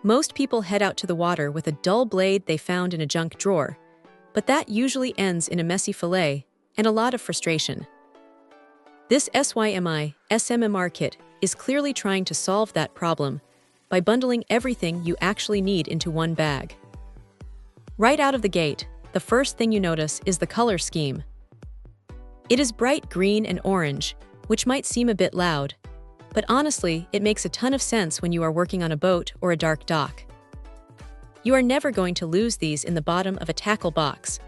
Most people head out to the water with a dull blade they found in a junk drawer, but that usually ends in a messy fillet and a lot of frustration. This SYMI SMMR kit is clearly trying to solve that problem by bundling everything you actually need into one bag. Right out of the gate, the first thing you notice is the color scheme. It is bright green and orange, which might seem a bit loud, but honestly, it makes a ton of sense when you are working on a boat or a dark dock. You are never going to lose these in the bottom of a tackle box.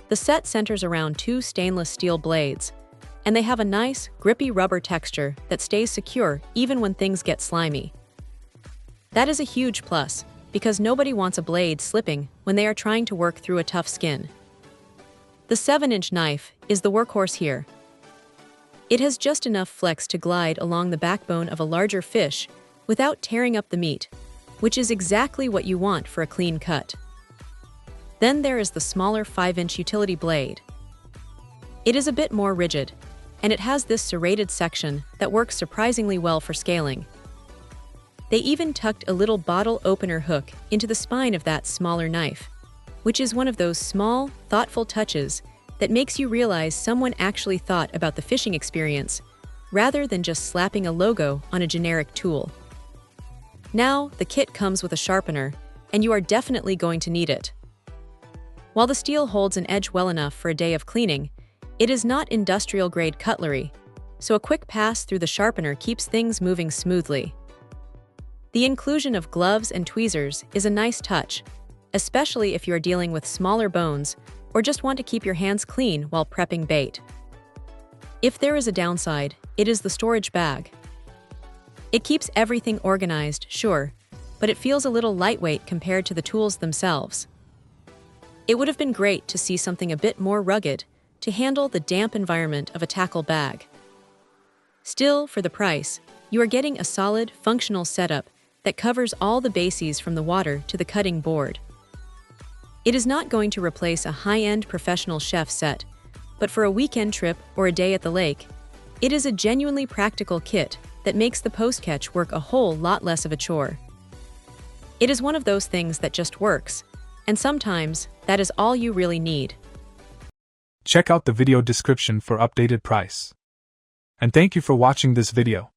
The set centers around two stainless steel blades, and they have a nice, grippy rubber texture that stays secure even when things get slimy. That is a huge plus, because nobody wants a blade slipping when they are trying to work through a tough skin. The 7-inch knife is the workhorse here. It has just enough flex to glide along the backbone of a larger fish without tearing up the meat, which is exactly what you want for a clean cut. Then there is the smaller 5-inch utility blade. It is a bit more rigid, and it has this serrated section that works surprisingly well for scaling. They even tucked a little bottle opener hook into the spine of that smaller knife, which is one of those small, thoughtful touches that makes you realize someone actually thought about the fishing experience, rather than just slapping a logo on a generic tool. Now, the kit comes with a sharpener, and you are definitely going to need it. While the steel holds an edge well enough for a day of cleaning, it is not industrial-grade cutlery, so a quick pass through the sharpener keeps things moving smoothly. The inclusion of gloves and tweezers is a nice touch, especially if you are dealing with smaller bones or just want to keep your hands clean while prepping bait. If there is a downside, it is the storage bag. It keeps everything organized, sure, but it feels a little lightweight compared to the tools themselves. It would have been great to see something a bit more rugged to handle the damp environment of a tackle bag. Still, for the price, you are getting a solid, functional setup that covers all the bases from the water to the cutting board. It is not going to replace a high-end professional chef set, but for a weekend trip or a day at the lake, it is a genuinely practical kit that makes the post-catch work a whole lot less of a chore. It is one of those things that just works, and sometimes that is all you really need. Check out the video description for updated price. And thank you for watching this video.